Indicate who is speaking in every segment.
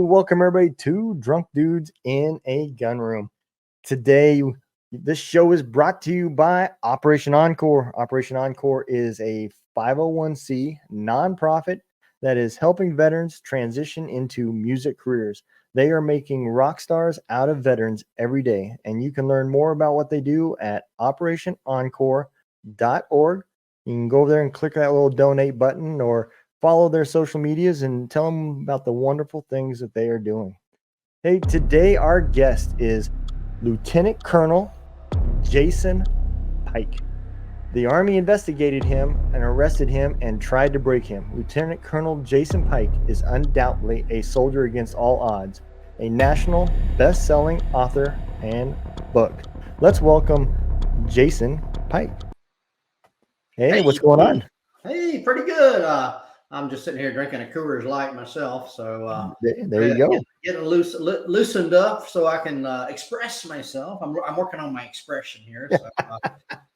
Speaker 1: welcome everybody to Drunk Dudes in a Gun Room. Today, this show is brought to you by Operation Encore. Operation Encore is a 501c nonprofit that is helping veterans transition into music careers. They are making rock stars out of veterans every day, and you can learn more about what they do at operationencore.org. You can go over there and click that little donate button or follow their social medias and tell them about the wonderful things that they are doing. Hey, today our guest is Lieutenant Colonel Jason Pike. The Army investigated him and arrested him and tried to break him. Lieutenant Colonel Jason Pike is undoubtedly a soldier against all odds, a national best-selling author and book. Let's welcome Jason Pike. Hey, what's going on?
Speaker 2: Hey, pretty good. I'm just sitting here drinking a Coors Light myself, so
Speaker 1: there you go.
Speaker 2: Getting loosened up so I can express myself. I'm working on my expression here. So,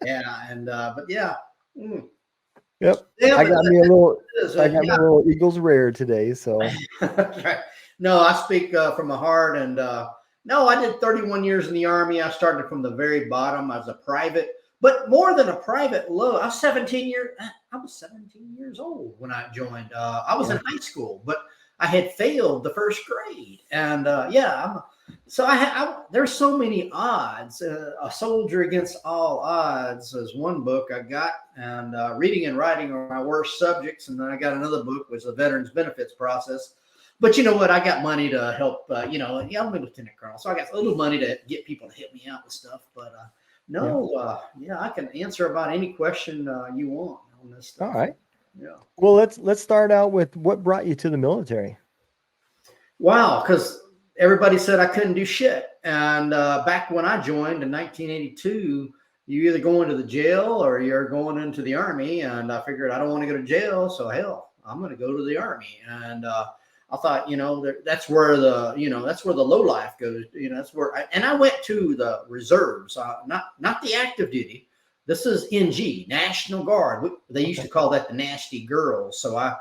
Speaker 2: but yeah. Mm.
Speaker 1: Yep. I got me a little Eagles Rare today, so.
Speaker 2: Right. No, I speak from the heart, and no, I did 31 years in the Army. I started from the very bottom. I was a private. But more than a private low, I was 17 years old when I joined. I was in high school, but I had failed the first grade. And there's so many odds. A Soldier Against All Odds is one book I got, and reading and writing are my worst subjects. And then I got another book, which is the Veterans Benefits Process. But you know what? I got money to help, I'm a Lieutenant Colonel, so I got a little money to get people to hit me out with stuff. But I can answer about any question you want on this stuff.
Speaker 1: All right.
Speaker 2: Yeah.
Speaker 1: Well, let's start out with what brought you to the military.
Speaker 2: Wow, because everybody said I couldn't do shit. And back when I joined in 1982, you either go into the jail or you're going into the Army. And I figured I don't want to go to jail, so hell, I'm going to go to the Army. And I thought, that's where the low life goes. That's where I went to the reserves, not the active duty. This is NG, National Guard. They used to call that the nasty girls. So I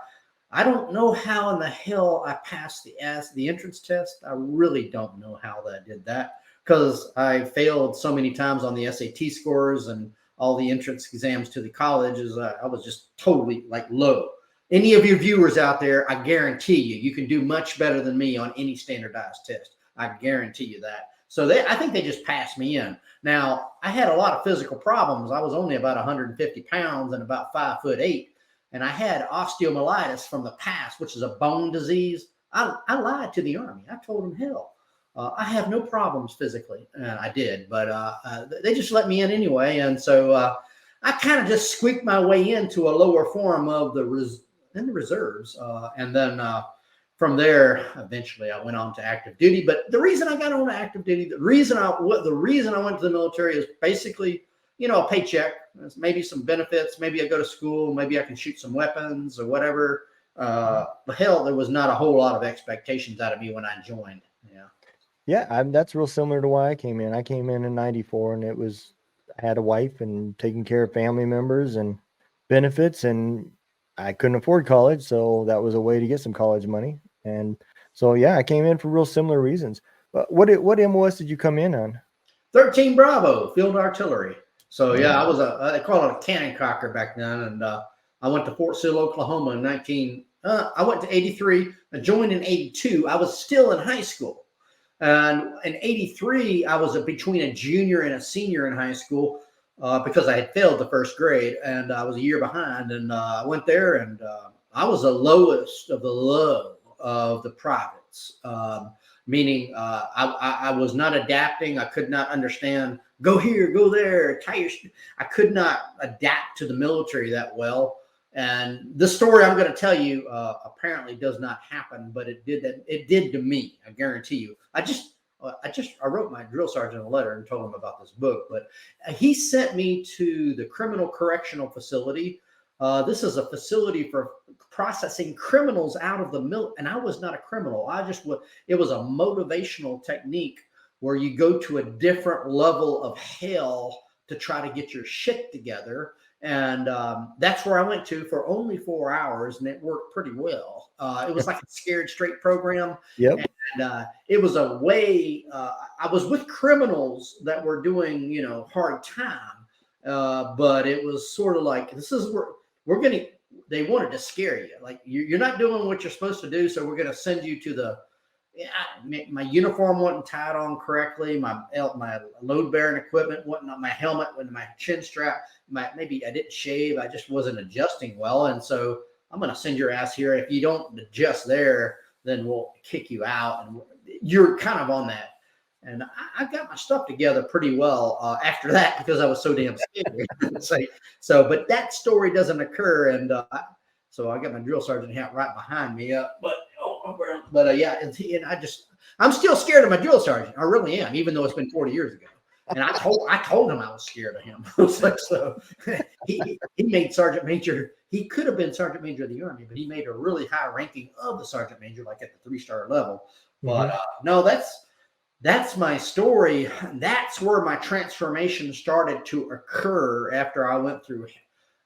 Speaker 2: don't know how in the hell I passed the entrance test. I really don't know how I did that because I failed so many times on the SAT scores and all the entrance exams to the colleges. I was just totally low. Any of your viewers out there, I guarantee you can do much better than me on any standardized test. I guarantee you that. So I think they just passed me in. Now, I had a lot of physical problems. I was only about 150 pounds and about 5'8", and I had osteomyelitis from the past, which is a bone disease. I lied to the Army. I told them, hell, I have no problems physically, and I did, but they just let me in anyway. And so I kind of just squeaked my way into a lower form of the reserves. And then from there, eventually I went on to active duty. But the reason I got on to active duty, the reason I went to the military is basically, a paycheck, maybe some benefits, maybe I go to school, maybe I can shoot some weapons or whatever. But hell, there was not a whole lot of expectations out of me when I joined.
Speaker 1: Yeah, that's real similar to why I came in. I came in 94, and I had a wife and taking care of family members and benefits, and I couldn't afford college, so that was a way to get some college money. And so, I came in for real similar reasons. But what MOS did you come in on?
Speaker 2: 13 Bravo, Field Artillery. So, I was they call it a cannon cocker back then. And I went to Fort Sill, Oklahoma in I went to 83. I joined in 82. I was still in high school. And in 83, I was between a junior and a senior in high school. Because I had failed the first grade and I was a year behind, and I went there and I was the lowest of the low of the privates, meaning I was not adapting. I could not understand, go here, go there, I could not adapt to the military that well. And the story I'm going to tell you apparently does not happen, but it did to me. I guarantee you. I wrote my drill sergeant a letter and told him about this book, but he sent me to the Criminal Correctional Facility. This is a facility for processing criminals out of the mill. And I was not a criminal. It was a motivational technique where you go to a different level of hell to try to get your shit together. And that's where I went to for only 4 hours, and it worked pretty well. It was like a scared straight program.
Speaker 1: Yep.
Speaker 2: And it was a way, I was with criminals that were doing, hard time. But it was sort of like, this is where they wanted to scare you. Like, you're not doing what you're supposed to do. So we're going to send you to my uniform wasn't tied on correctly. My load bearing equipment wasn't on, my helmet with my chin strap. Maybe I didn't shave. I just wasn't adjusting well. And so I'm going to send your ass here. If you don't adjust there, then we'll kick you out. And you're kind of on that. And I got my stuff together pretty well after that, because I was so damn scared. But that story doesn't occur. And so I got my drill sergeant hat right behind me. I'm still scared of my drill sergeant. I really am, even though it's been 40 years ago. And I told him I was scared of him. So he made sergeant major. He could have been sergeant major of the Army, but he made a really high ranking of the sergeant major, like at the 3-star level. But no, that's my story. That's where my transformation started to occur after I went through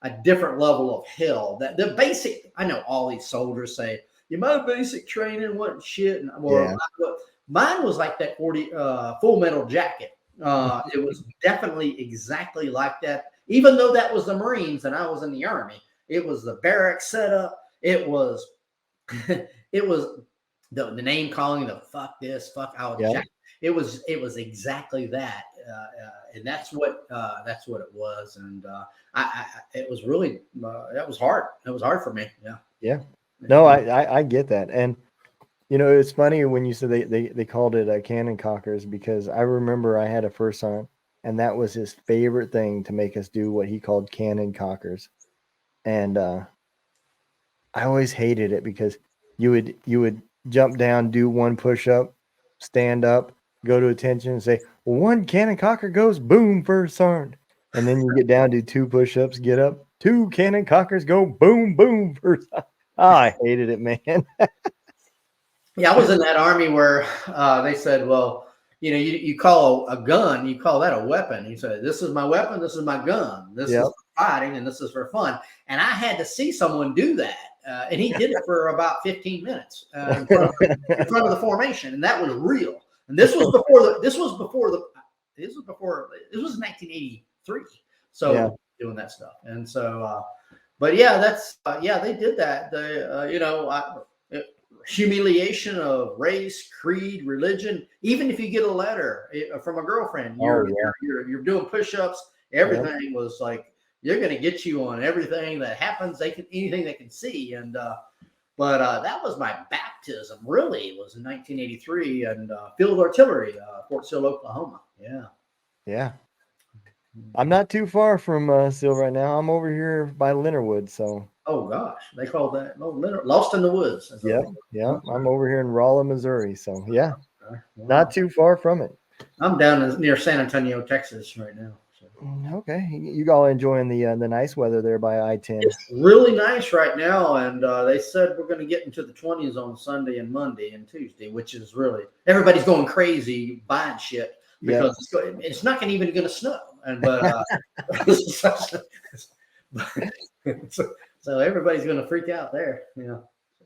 Speaker 2: a different level of hell. That the basic, I know all these soldiers say, my basic training wasn't shit. And mine was like that Full Metal Jacket. It was definitely exactly like that. Even though that was the Marines and I was in the Army, it was the barracks setup. It was, it was the name calling, the fuck this, fuck out. Yeah. It was exactly that, and that's what it was. And it was really that was hard. It was hard for me. Yeah.
Speaker 1: Yeah. No, I get that. And it's funny when you said they called it cannon cockers, because I remember I had a first sergeant, and that was his favorite thing, to make us do what he called cannon cockers. And I always hated it, because you would jump down, do one push up, stand up, go to attention, and say, well, one cannon cocker goes boom, first sergeant. And then you get down, do 2 push ups, get up, 2 cannon cockers go boom, boom, first sergeant. Oh, I hated it, man.
Speaker 2: Yeah, I was in that Army where they said, well, you call a gun, you call that a weapon. He said, this is my weapon, this is my gun. This is for fighting, and this is for fun. And I had to see someone do that. And he did it for about 15 minutes in front of the formation. And that was real. And this was before 1983. So doing that stuff. And so, but yeah, that's, they did that. Humiliation of race, creed, religion. Even if you get a letter from a girlfriend, you're doing push-ups. Everything was like, you're going to get you on everything that happens. Anything they can see. And, but that was my baptism. Really, it was in 1983, and field artillery, Fort Sill, Oklahoma. Yeah.
Speaker 1: Yeah. I'm not too far from Sill right now. I'm over here by Leonardwood. So.
Speaker 2: Oh gosh, they call that Lost in the Woods.
Speaker 1: Yeah. I'm over here in Rolla, Missouri. So yeah, not too far from it.
Speaker 2: I'm down near San Antonio, Texas right now. So.
Speaker 1: Okay, you all enjoying the nice weather there by I-10?
Speaker 2: It's really nice right now, and they said we're going to get into the 20s on Sunday and Monday and Tuesday, which is really, everybody's going crazy buying shit because it's not even going to snow. And so everybody's going to freak out there. Yeah.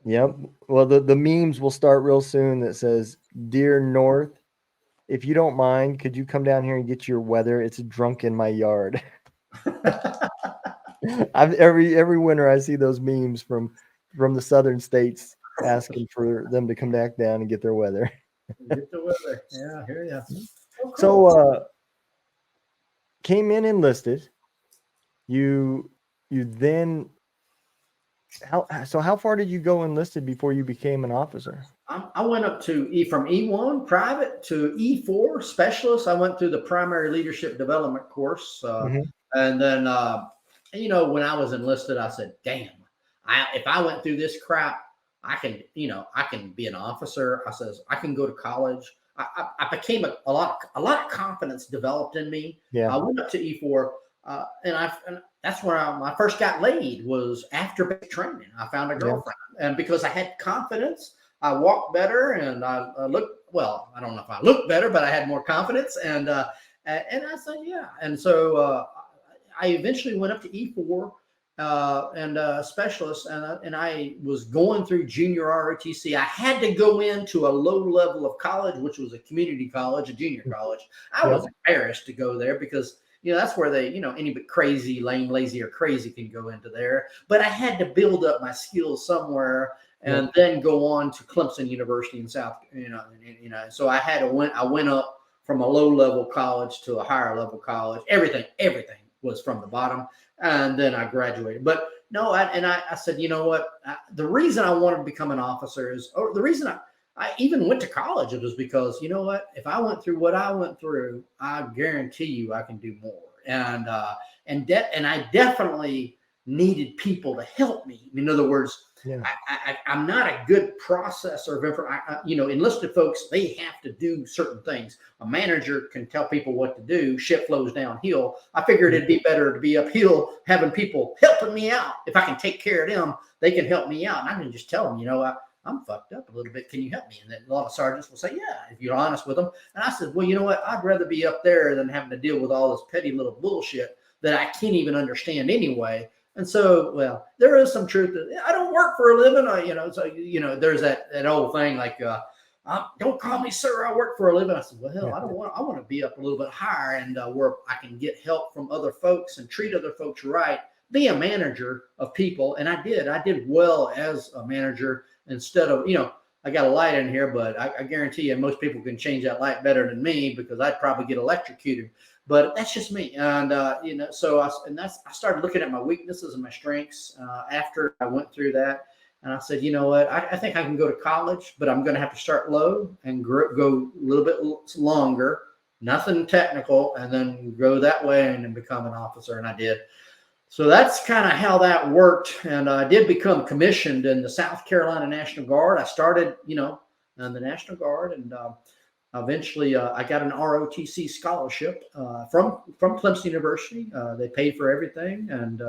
Speaker 1: Yep. Well, the memes will start real soon that says, "Dear North, if you don't mind, could you come down here and get your weather? It's drunk in my yard." Every winter I see those memes from the southern states asking for them to come back down and get their weather.
Speaker 2: Get the weather. Yeah, I hear you. Oh, cool.
Speaker 1: So came in enlisted. You then how far did you go enlisted before you became an officer?
Speaker 2: I went up to from E1 private to E4 specialist. I went through the primary leadership development course. And then, when I was enlisted, I said, damn, if I went through this crap, I can be an officer. I says, I can go to college. I became a lot of confidence developed in me.
Speaker 1: Yeah.
Speaker 2: I went up to E4 and that's where I first got laid, was after basic training. I found a girlfriend, and because I had confidence, I walked better, and I looked, well, I don't know if I looked better, but I had more confidence, and And I said, yeah. And so I eventually went up to E4 and specialist, and I was going through junior ROTC. I had to go into a low level of college, which was a community college, a junior college. I
Speaker 1: Yep.
Speaker 2: was embarrassed to go there because that's where they, any but crazy, lame, lazy, or crazy can go into there. But I had to build up my skills somewhere, and
Speaker 1: Yep.
Speaker 2: then go on to Clemson University in South, So I went up from a low level college to a higher level college. Everything was from the bottom, and then I graduated. But no, I said, you know what? The reason I wanted to become an officer is, or the reason I even went to college, it was because, you know what? If I went through what I went through, I guarantee you I can do more. And I definitely needed people to help me. In other words,
Speaker 1: Yeah.
Speaker 2: I'm not a good processor of information. Enlisted folks, they have to do certain things. A manager can tell people what to do. Ship flows downhill. I figured it'd be better to be uphill, having people helping me out. If I can take care of them, they can help me out. And I can just tell them, I'm fucked up a little bit. Can you help me? And then a lot of sergeants will say, yeah, if you're honest with them. And I said, well, you know what? I'd rather be up there than having to deal with all this petty little bullshit that I can't even understand anyway. And so, well, there is some truth that I don't work for a living. There's that old thing like, don't call me sir, I work for a living. I said, well, hell,
Speaker 1: Yeah.
Speaker 2: I want to be up a little bit higher and where I can get help from other folks and treat other folks right, be a manager of people. And I did well as a manager instead of, I got a light in here, but I guarantee you most people can change that light better than me because I'd probably get electrocuted. But that's just me. And, so I started looking at my weaknesses and my strengths after I went through that. And I said, you know what, I think I can go to college, but I'm going to have to start low and go a little bit longer, nothing technical, and then go that way and then become an officer. And I did. So that's kind of how that worked. And I did become commissioned in the South Carolina National Guard. I started, in the National Guard, and eventually I got an ROTC scholarship from Clemson University. They paid for everything. And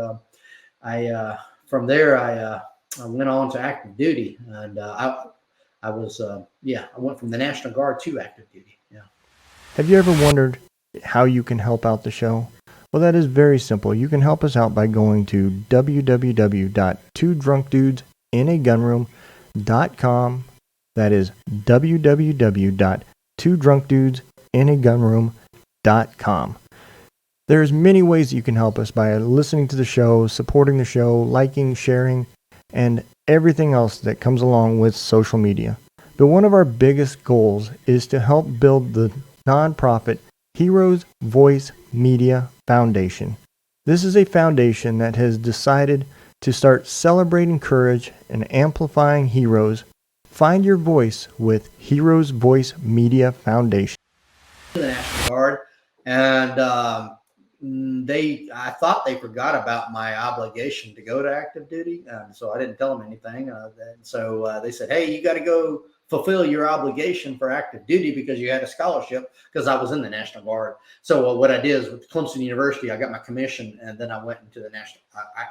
Speaker 2: from there, I went on to active duty. And I went from the National Guard to active duty. Yeah.
Speaker 1: Have you ever wondered how you can help out the show? Well, that is very simple. You can help us out by going to www.twodrunkdudesinAgunroom.com. That is www.twodrunkdudesinAgunroom.com. There's many ways you can help us by listening to the show, supporting the show, liking, sharing, and everything else that comes along with social media. But one of our biggest goals is to help build the nonprofit Heroes Voice Media Foundation. This is a foundation that has decided to start celebrating courage and amplifying heroes. Find your voice with Heroes Voice Media Foundation.
Speaker 2: The National Guard, and I thought they forgot about my obligation to go to active duty, so I didn't tell them anything. So they said, "Hey, you got to go fulfill your obligation for active duty because you had a scholarship," because I was in the National Guard. So what I did is with Clemson University, I got my commission, and then I went into the National.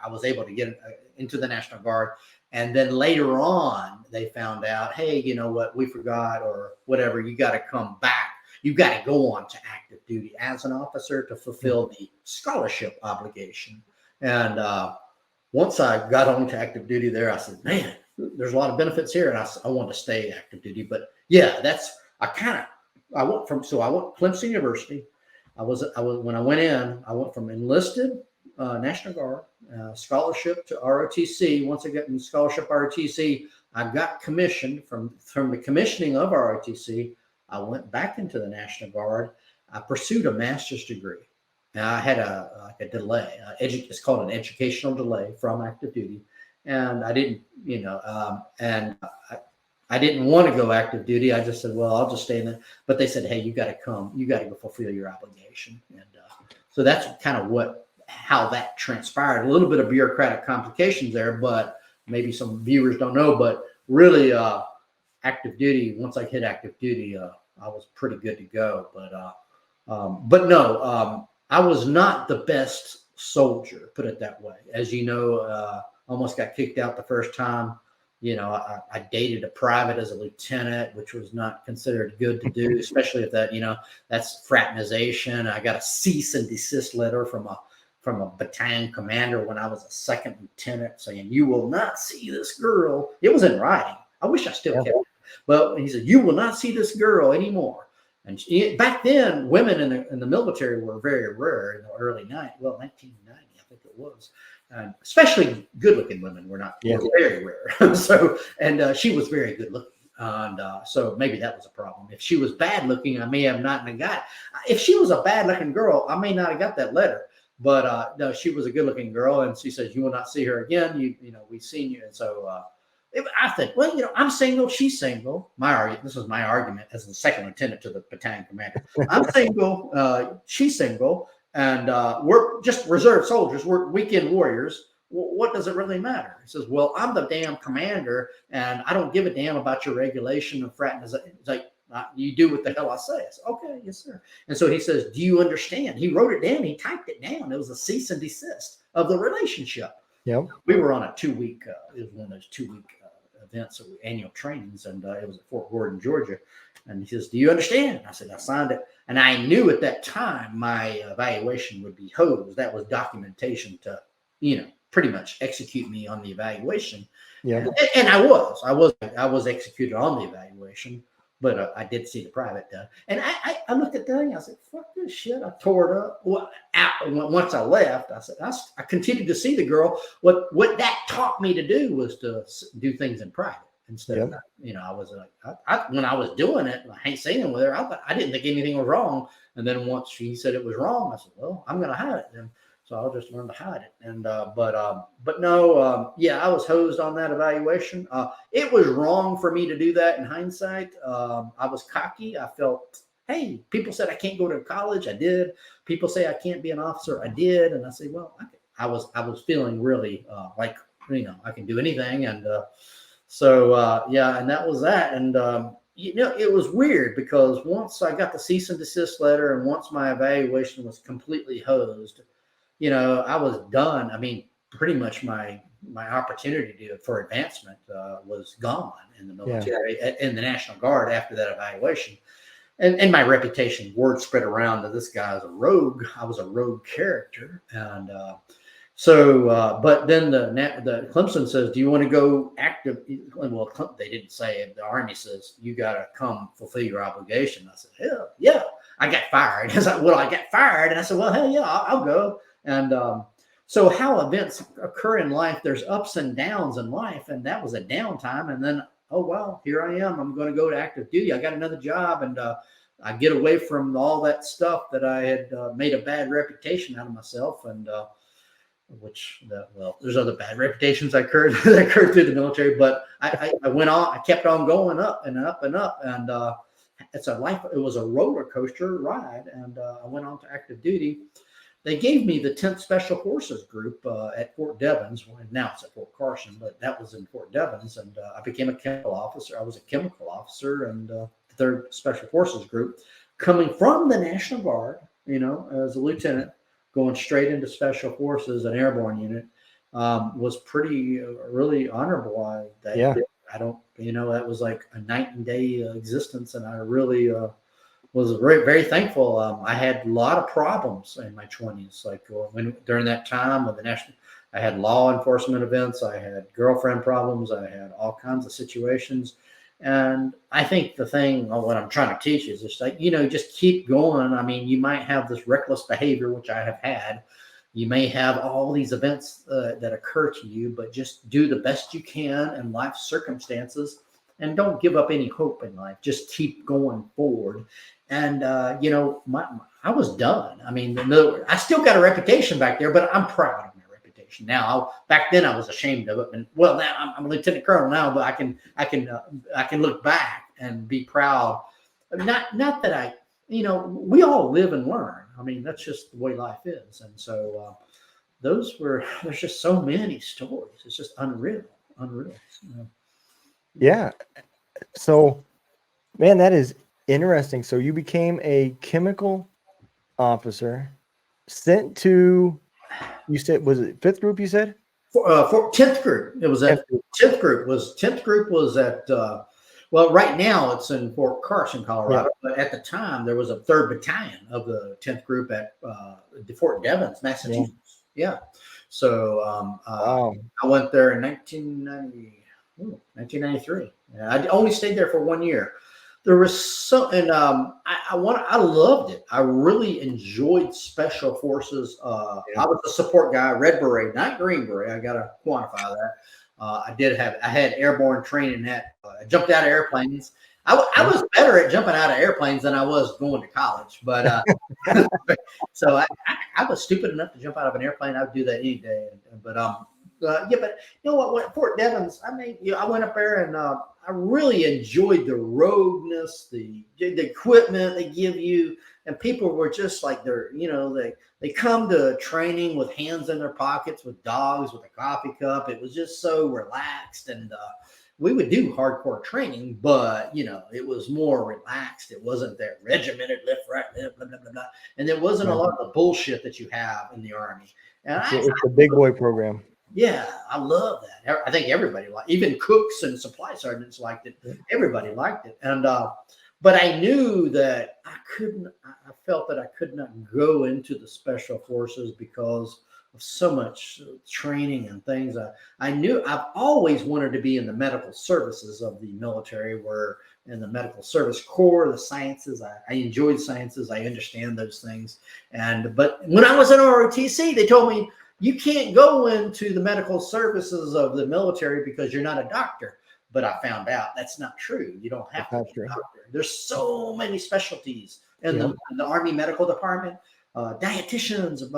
Speaker 2: I was able to get into the National Guard, and then later on they found out, hey, you know what, we forgot or whatever. You got to come back. You got to go on to active duty as an officer to fulfill the scholarship obligation. And once I got on to active duty there, I said, man, there's a lot of benefits here. And I want to stay active duty. But yeah, I went Clemson University. When I went in, I went from enlisted National Guard, scholarship to ROTC. Once I got in scholarship ROTC, I got commissioned from the commissioning of ROTC. I went back into the National Guard. I pursued a master's degree. Now I had a delay. It's called an educational delay from active duty, and I didn't, I didn't want to go active duty. I just said, well, I'll just stay in there. But they said, hey, you got to come. You got to go fulfill your obligation. And so that's kind of how that transpired. A little bit of bureaucratic complications there, but maybe some viewers don't know. But really, active duty. Once I hit active duty, I was pretty good to go. But no, I was not the best soldier, put it that way. As you know, almost got kicked out the first time I dated a private as a lieutenant, which was not considered good to do, especially if that, that's fraternization. I got a cease and desist letter from a battalion commander when I was a second lieutenant saying, "You will not see this girl." It was in writing. I wish I still kept it. But he said, "You will not see this girl anymore." And back then, women in the military were very rare in the early 1990, I think it was. Especially good-looking women were very rare. So, and she was very good-looking, and so maybe that was a problem. If she was bad-looking, I may have not got. If she was a bad-looking girl, I may not have got that letter. But no, she was a good-looking girl, and she says, "You will not see her again. We've seen you." And so I think, well, I'm single, she's single. This was my argument as the second lieutenant to the battalion commander. I'm single, she's single. And we're just reserve soldiers. We're weekend warriors. What does it really matter? He says, "Well, I'm the damn commander, and I don't give a damn about your regulation of fraternization." It's like, you do what the hell I say. I said, "Okay, yes, sir." And so he says, "Do you understand?" He wrote it down. He typed it down. It was a cease and desist of the relationship.
Speaker 1: Yep.
Speaker 2: We were on a 2-week. It was one of those 2-week events, annual trainings, and it was at Fort Gordon, Georgia. And he says, "Do you understand?" I said, "I signed it." And I knew at that time my evaluation would be hosed. That was documentation to, pretty much execute me on the evaluation.
Speaker 1: Yeah.
Speaker 2: And I was executed on the evaluation, but I did see the private done. And I looked at that thing. I said, "Fuck this shit." I tore it up. Well, once I left, I said, I continued to see the girl. What that taught me to do was to do things in private. Instead of, I was like, when I was doing it, I ain't saying with her. I didn't think anything was wrong. And then once she said it was wrong, I said, "Well, I'm going to hide it then." So I'll just learn to hide it. And but no, I was hosed on that evaluation. It was wrong for me to do that in hindsight. I was cocky. I felt, hey, people said I can't go to college. I did. People say I can't be an officer. I did. And I say, well, I was feeling really like, I can do anything. And so, and that was that. And, it was weird because once I got the cease and desist letter and once my evaluation was completely hosed, I was done. I mean, pretty much my opportunity for advancement was gone in the military, in the National Guard after that evaluation. And my reputation, word spread around that this guy is a rogue. I was a rogue character. And, but then the Clemson says, "Do you want to go active?" Well, they didn't say it. The Army says, "You got to come fulfill your obligation." I said, "Hell yeah." I got fired. I was like, "Well, I got fired." And I said, "Well, hell yeah, I'll go." And so how events occur in life, there's ups and downs in life. And that was a downtime. And then, oh, well, here I am. I'm going to go to active duty. I got another job. And I get away from all that stuff that I had made a bad reputation out of myself. And there's other bad reputations I occurred through the military, but I went on. I kept on going up and up and up, and it was a roller coaster ride. And I went on to active duty. They gave me the 10th Special Forces Group at Fort Devens. Well, now it's at Fort Carson, but that was in Fort Devens, and I became a chemical officer. I was a chemical officer, and the 3rd Special Forces Group, coming from the National Guard, as a lieutenant, going straight into Special Forces, an airborne unit, was really honorable. That was like a night and day existence. And I really was very, very thankful. I had a lot of problems in my 20s, like during that time with I had law enforcement events. I had girlfriend problems. I had all kinds of situations. And I think what I'm trying to teach is just like, just keep going. I mean, you might have this reckless behavior, which I have had. You may have all these events that occur to you, but just do the best you can in life circumstances and don't give up any hope in life. Just keep going forward. And, I was done. I mean, I still got a reputation back there, but I'm proud of my reputation now. Back then I was ashamed of it. And now I'm a lieutenant colonel now, but I can look back and be proud. Not that we all live and learn. I mean, that's just the way life is. And so there's just so many stories. It's just unreal.
Speaker 1: Yeah. So, man, that is interesting. So you became a chemical officer, sent to, you said, was it 5th Group you said?
Speaker 2: For 10th group. It was at 10th group was at well, right now it's in Fort Carson, Colorado, but at the time there was a 3rd Battalion of the 10th group at Fort Devens, Massachusetts. Yeah. So
Speaker 1: Wow.
Speaker 2: I went there in 1993. Yeah, I only stayed there for 1 year. There was so, and I loved it. I really enjoyed Special Forces. I was a support guy, Red Beret, not Green Beret. I got to quantify that. I had airborne training I jumped out of airplanes. I was better at jumping out of airplanes than I was going to college, but so I was stupid enough to jump out of an airplane. I would do that any day. But yeah, but you know what? Fort Devens, I mean, I went up there and I really enjoyed the rogueness, the equipment they give you, and people were just like they come to training with hands in their pockets, with dogs, with a coffee cup. It was just so relaxed, and we would do hardcore training, but it was more relaxed. It wasn't that regimented left, right, left, blah, blah, blah, blah. And there wasn't a lot of the bullshit that you have in the Army. And
Speaker 1: it's a big boy program.
Speaker 2: Yeah, I love that. I think everybody liked it. Even cooks and supply sergeants liked it. Everybody liked it. And but I knew that I felt that I could not go into the Special Forces because of so much training and things. I knew I've always wanted to be in the medical services of the military, where in the medical service corps, the sciences. I enjoyed sciences. I understand those things. But when I was in ROTC, they told me, you can't go into the medical services of the military because you're not a doctor. But I found out that's not true. You don't have to be a doctor. There's so many specialties in the Army Medical Department. Dietitians,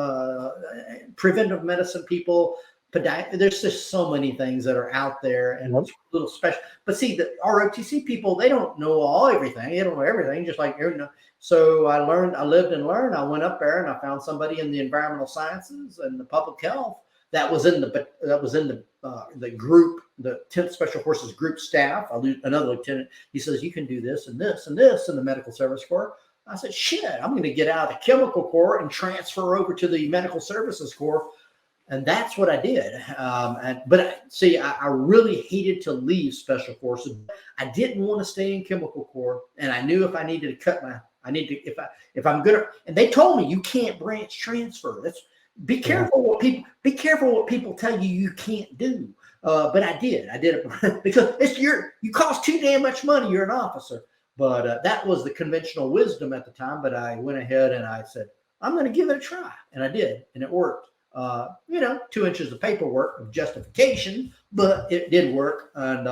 Speaker 2: preventive medicine people, there's just so many things that are out there and little special. But see, the ROTC people, they don't know everything. They don't know everything, just like So I lived and learned. I went up there and I found somebody in the environmental sciences and the public health that was in the group, the 10th Special Forces group staff. Another lieutenant. He says, you can do this and this and this in the medical service corps. I said, shit, I'm going to get out of the chemical corps and transfer over to the medical services corps. And that's what I did. I really hated to leave Special Forces. I didn't want to stay in chemical corps. And I knew if I needed to cut if I'm good, and they told me you can't branch transfer. Be careful what people tell you can't do. But I did it because you cost too damn much money. You're an officer. But that was the conventional wisdom at the time. But I went ahead and I said, I'm going to give it a try. And I did. And it worked. 2 inches of paperwork of justification, but it did work. And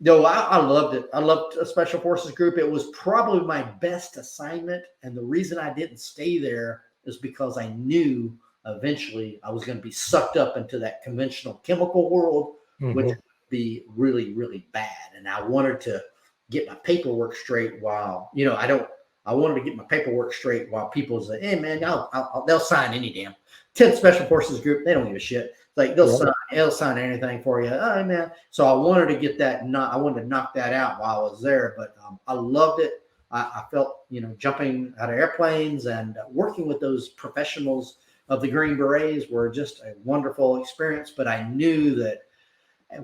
Speaker 2: no, I loved it. I loved a Special Forces group. It was probably my best assignment. And the reason I didn't stay there is because I knew eventually I was going to be sucked up into that conventional chemical world, which would be really, really bad. And I wanted to get my paperwork straight while, I wanted to get my paperwork straight while people say, hey man, they'll sign any damn 10th Special Forces group. They don't give a shit. Like they'll sign anything for you. Oh man. So I wanted to get that. I wanted to knock that out while I was there, but I loved it. I felt, jumping out of airplanes and working with those professionals of the Green Berets were just a wonderful experience. But I knew that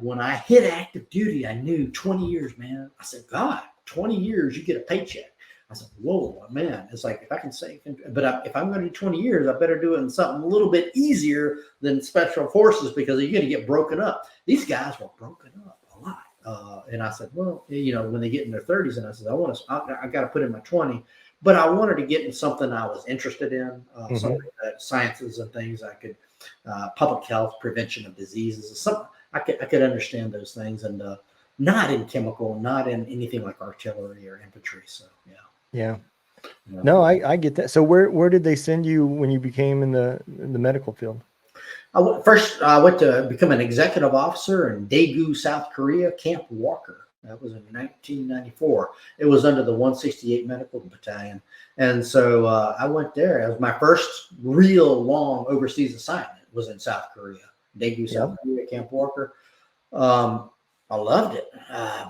Speaker 2: when I hit active duty, I knew 20 years, man. I said, God, 20 years, you get a paycheck. I said, whoa, man. It's like, if I can say, but if I'm going to do 20 years, I better do it in something a little bit easier than Special Forces because you're going to get broken up. These guys were broken up a lot. And I said, well, when they get in their 30s, and I said, I got to put in my 20. But I wanted to get in something I was interested in, something that sciences and things I could, public health, prevention of diseases, something I could understand those things, and not in chemical, not in anything like artillery or infantry. So
Speaker 1: yeah. No, I get that. So where did they send you when you became in the medical field?
Speaker 2: I went to become an executive officer in Daegu, South Korea, Camp Walker. That was in 1994. It was under the 168 Medical Battalion. And so I went there. It was my first real long overseas assignment was in South Korea, Daegu, South Korea, Camp Walker. I loved it.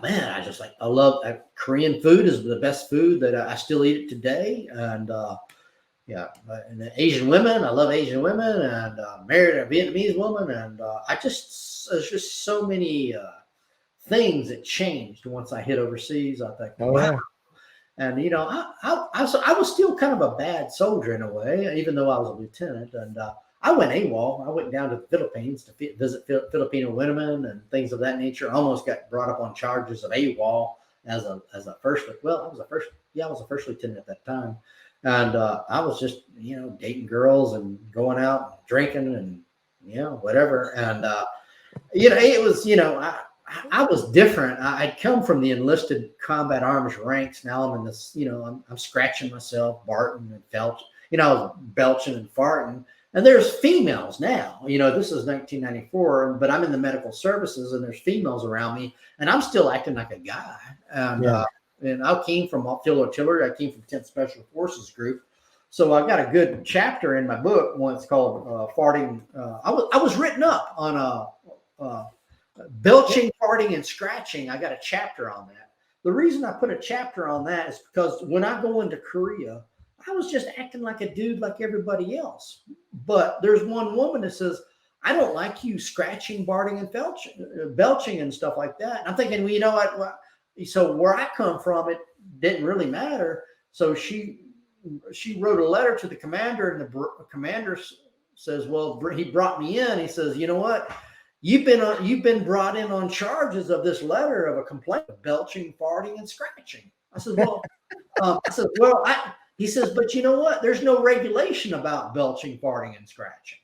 Speaker 2: Man, I love Korean food is the best food that I still eat it today. And Yeah, and the Asian women. I love Asian women, and married a Vietnamese woman, and there's just so many things that changed once I hit overseas. I think,
Speaker 1: Oh
Speaker 2: wow.
Speaker 1: yeah.
Speaker 2: And I was still kind of a bad soldier in a way, even though I was a lieutenant. And I went AWOL. I went down to the Philippines to visit Filipino women and things of that nature. I almost got brought up on charges of AWOL as a first. Well, I was a first. Yeah, I was a first lieutenant at that time, and I was just dating girls and going out and drinking and whatever. And it was I was different. I'd come from the enlisted combat arms ranks. Now I'm in this, I'm scratching myself, barting and felching, I was belching and farting. And there's females now, this is 1994, but I'm in the medical services and there's females around me and I'm still acting like a guy. And, and I came from field artillery. I came from 10th Special Forces Group. So I got a good chapter in my book. One called Farting. I was written up on belching, farting, and scratching. I got a chapter on that. The reason I put a chapter on that is because when I go into Korea, I was just acting like a dude like everybody else. But there's one woman that says, I don't like you scratching, farting, and belching and stuff like that. And I'm thinking, well, you know what? So where I come from, it didn't really matter. So she wrote a letter to the commander, and the commander says, well, he brought me in. He says, you know what? You've been brought in on charges of this letter of a complaint of belching, farting, and scratching. I said, well, he says, but you know what? There's no regulation about belching, farting, and scratching.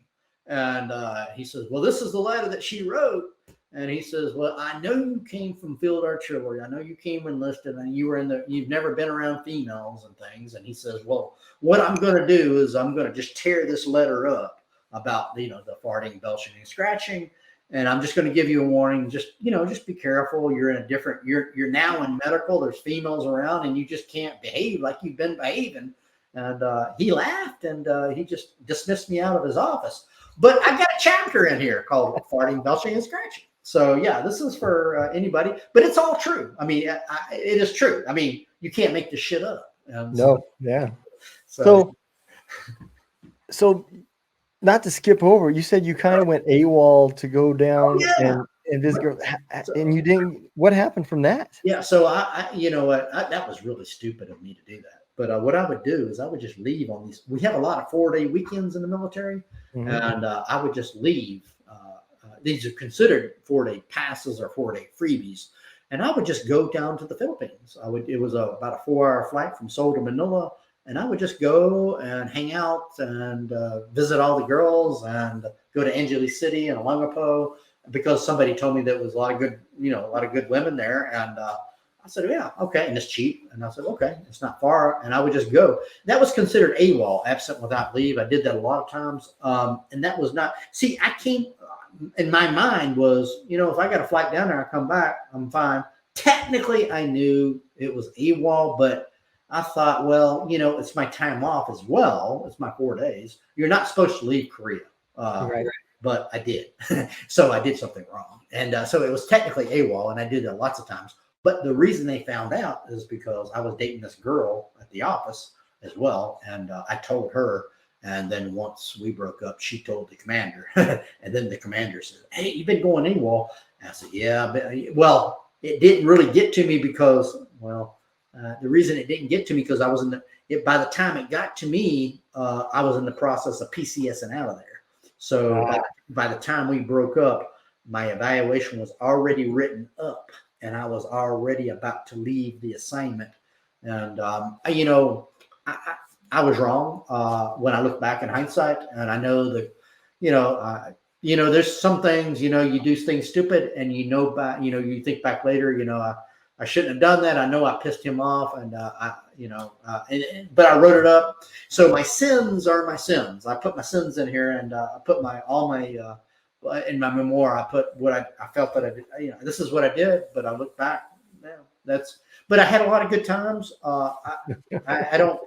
Speaker 2: And he says, well, this is the letter that she wrote. And he says, well, I know you came from field artillery. I know you came enlisted and you've never been around females and things. And he says, well, what I'm going to do is I'm going to just tear this letter up about, the farting, belching, and scratching. And I'm just going to give you a warning. Just be careful. You're in a different, you're now in medical. There's females around and you just can't behave like you've been behaving. And he laughed and he just dismissed me out of his office. But I got a chapter in here called Farting, Belching, and Scratching. So yeah, this is for anybody, but it's all true. I mean, it is true. I mean, you can't make this shit up.
Speaker 1: No, yeah. So not to skip over, you said you kind of went AWOL to go down and visit girls, and you didn't. What happened from that?
Speaker 2: Yeah, so that was really stupid of me to do that. But what I would do is I would just leave on these. We have a lot of 4-day weekends in the military, and I would just leave. These are considered 4-day passes or 4-day freebies, and I would just go down to the Philippines. It was about a 4-hour flight from Seoul to Manila. And I would just go and hang out and visit all the girls and go to Angeles City and Olongapo because somebody told me there was a lot of good women there. And I said, yeah, okay. And it's cheap. And I said, okay, it's not far. And I would just go. That was considered AWOL, absent without leave. I did that a lot of times. And that was not, I came, in my mind was, if I got a flight down there, I come back, I'm fine. Technically, I knew it was AWOL, but I thought, well, it's my time off as well. It's my 4 days. You're not supposed to leave Korea.
Speaker 1: Right.
Speaker 2: But I did. So I did something wrong. And so it was technically AWOL, and I did that lots of times. But the reason they found out is because I was dating this girl at the office as well. And I told her. And then once we broke up, she told the commander. And then the commander said, hey, you've been going AWOL. And I said, yeah. Well, it didn't really get to me because, the reason it didn't get to me because I was by the time it got to me, I was in the process of PCSing out of there. So by the time we broke up, my evaluation was already written up and I was already about to leave the assignment. And, I was wrong when I look back in hindsight. And I know that, there's some things, you do things stupid and you think back later, I shouldn't have done that. I know I pissed him off, and but I wrote it up. So my sins are my sins. I put my sins in here, and I put in my memoir. I put what I felt that I did. This is what I did. But I look back. But I had a lot of good times. I don't.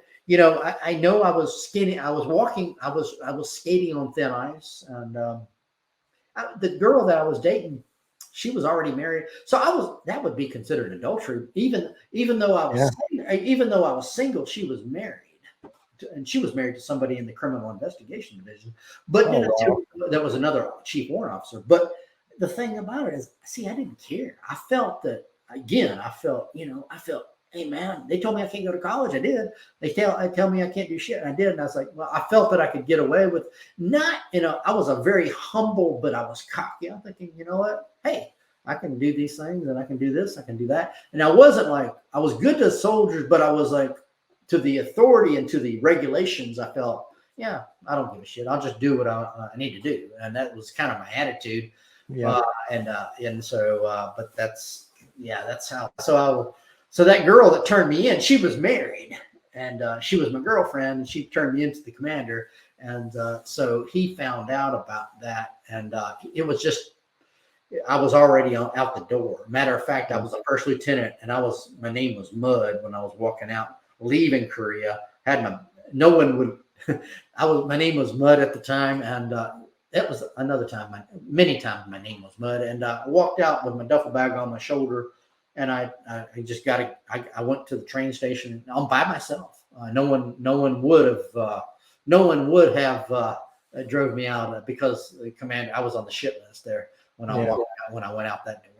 Speaker 2: I know I was skating. I was walking. I was skating on thin ice, and the girl that I was dating, she was already married, so that would be considered adultery. Even though I was single, she was married. and she was married to somebody in the criminal investigation division. But
Speaker 1: Oh, wow.
Speaker 2: that was another chief warrant officer. But the thing about it is, see, I didn't care. I felt that again. I felt, hey man, they told me I can't go to college. I did. Tell me I can't do shit. And I did. And I was like, well, I felt that I could get away with not, I was a very humble, but I was cocky. I'm thinking, you know what? Hey, I can do these things and I can do this, I can do that. And I wasn't like, I was good to soldiers, but I was like, to the authority and to the regulations, I felt, yeah, I don't give a shit. I'll just do what I need to do. And that was kind of my attitude.
Speaker 1: Yeah.
Speaker 2: But that's how. So that girl that turned me in, she was married, and she was my girlfriend, and she turned me into the commander. And so he found out about that, and it was just, I was already out the door. Matter of fact, I was a first lieutenant, and my name was Mud when I was walking out, leaving Korea. No one would. My name was Mud at the time, and that was another time. Many times my name was Mud, and I walked out with my duffel bag on my shoulder, and I went to the train station. I'm by myself. No one would have drove me out because the commander. I was on the shit list there when I went out that door.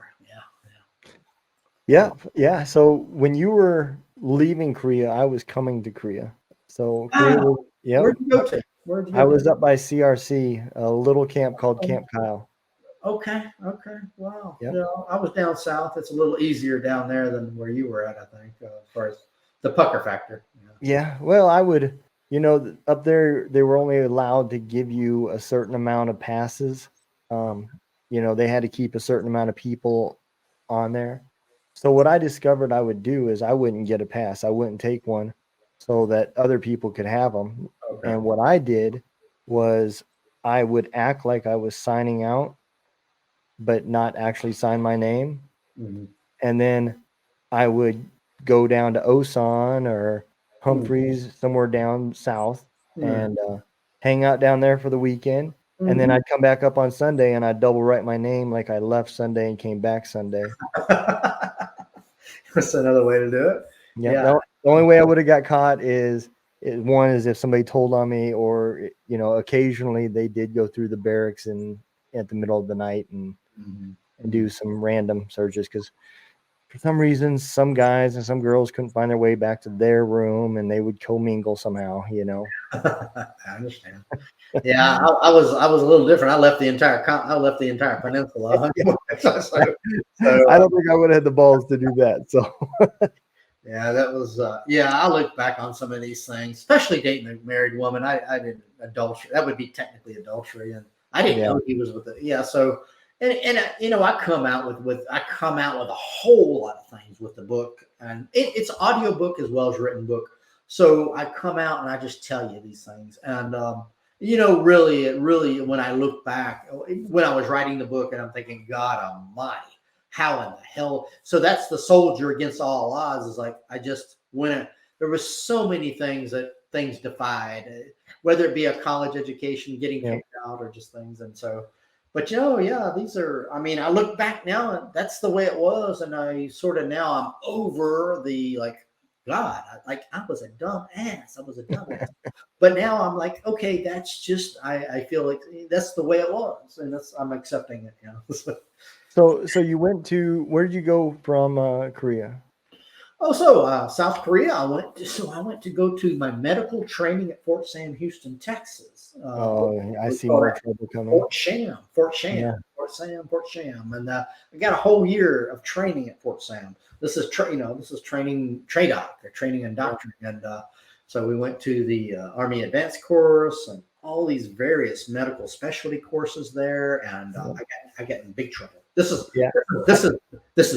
Speaker 1: Yeah. So when you were leaving Korea, I was coming to Korea. So Korea was,
Speaker 2: Where'd you go to?
Speaker 1: I was up by CRC, a little camp called Camp Kyle.
Speaker 2: Okay. Wow.
Speaker 1: Yep.
Speaker 2: I was down south. It's a little easier down there than where you were at, I think, as far as the pucker factor.
Speaker 1: Yeah. Well, I would, up there, they were only allowed to give you a certain amount of passes. They had to keep a certain amount of people on there. So what I discovered I would do is I wouldn't get a pass. I wouldn't take one so that other people could have them.
Speaker 2: Okay.
Speaker 1: And what I did was I would act like I was signing out, but not actually sign my name.
Speaker 2: Mm-hmm.
Speaker 1: And then I would go down to Osan or Humphreys, somewhere down south, and hang out down there for the weekend. And then I'd come back up on Sunday and I'd double write my name like I left Sunday and came back Sunday.
Speaker 2: That's another way to do it.
Speaker 1: Yeah. The only way I would have got caught is one is if somebody told on me, or occasionally they did go through the barracks and at the middle of the night and do some random searches, because for some reason some guys and some girls couldn't find their way back to their room and they would commingle somehow.
Speaker 2: I understand. Yeah, I was a little different. I left the entire peninsula.
Speaker 1: I don't think I would have had the balls to do that. So
Speaker 2: yeah, that was I look back on some of these things, especially dating a married woman. I did adultery. That would be technically adultery, and I didn't know he was with it. Yeah, so I come out with a whole lot of things with the book, and it's audio book as well as written book. So I come out and I just tell you these things, and really, when I look back, when I was writing the book, and I'm thinking, God Almighty, how in the hell? So that's the soldier against all odds. Is like I just went. There was so many things that things defied, whether it be a college education, getting kicked out, or just things. And so, but these are. I mean, I look back now, and that's the way it was. And I sort of now I'm over the God, I was a dumb ass. But now I'm like, okay, that's just, I feel like that's the way it was, and I'm accepting it.
Speaker 1: So you went to, where did you go from Korea?
Speaker 2: South Korea. I went to go to my medical training at Fort Sam Houston, Texas.
Speaker 1: I see more trouble coming.
Speaker 2: Fort Sam, and I got a whole year of training at Fort Sam. This is training TRADOC, training and doctrine, and so we went to the Army Advanced Course and all these various medical specialty courses there, and I got in big trouble. This is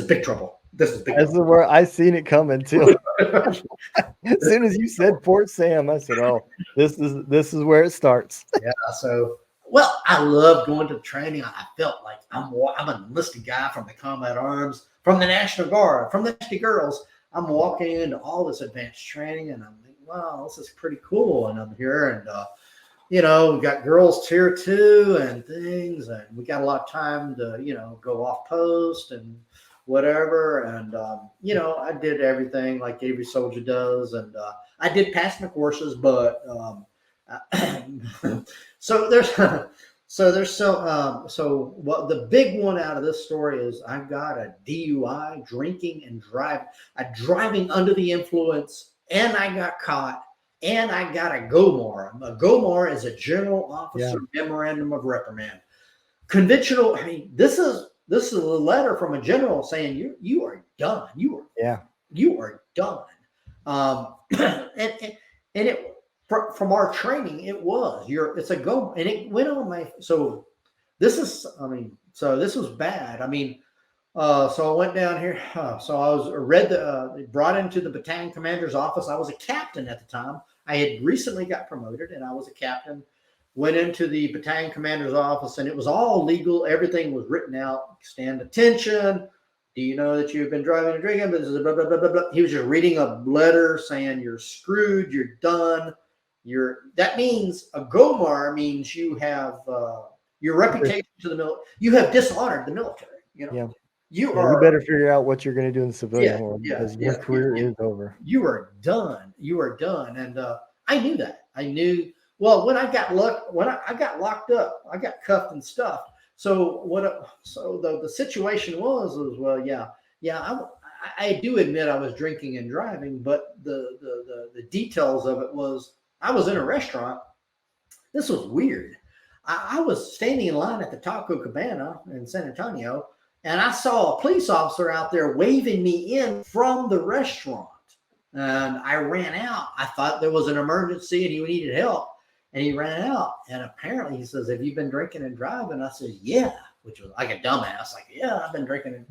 Speaker 2: big trouble. This is
Speaker 1: where I seen it coming too. As soon as you said Fort Sam, I said, "Oh, this is where it starts."
Speaker 2: Yeah. So, I love going to training. I felt like I'm an enlisted guy from the Combat Arms, from the National Guard, from the Nasty Girls. I'm walking into all this advanced training, and I'm like, "Wow, this is pretty cool." And I'm here, and we got girls tier 2 and things, and we got a lot of time to go off post and whatever. And, I did everything like every soldier does. And I did pass my courses, but so there's so what the big one out of this story is I got a DUI, drinking and driving under the influence, and I got caught, and I got a GOMAR. A GOMAR is a General Officer Memorandum of Reprimand. Conventional. I mean, this is a letter from a general saying you are done. You are done. And it. From our training, it's a go, and it went on this was bad. I mean, so I went down here. So I was brought into the battalion commander's office. I was a captain at the time. I had recently got promoted, and I was a captain. Went into the battalion commander's office, and it was all legal. Everything was written out. Stand attention. Do you know that you've been driving and drinking? Blah, blah, blah, blah, blah. He was just reading a letter saying you're screwed. You're done. That means a GOMAR means you have your reputation to the military. You have dishonored the military. You
Speaker 1: better figure out what you're going to do in the civilian world because your career is over.
Speaker 2: You are done. You are done. And I knew that. I knew. Well, when I got locked up, I got cuffed and stuffed. So the situation was I do admit I was drinking and driving, but the details of it was. I was in a restaurant. This was weird. I was standing in line at the Taco Cabana in San Antonio, and I saw a police officer out there waving me in from the restaurant. And I ran out. I thought there was an emergency and he needed help. And he ran out. And apparently he says, "Have you been drinking and driving?" I said, "Yeah," which was like a dumbass. Like, "Yeah, I've been drinking.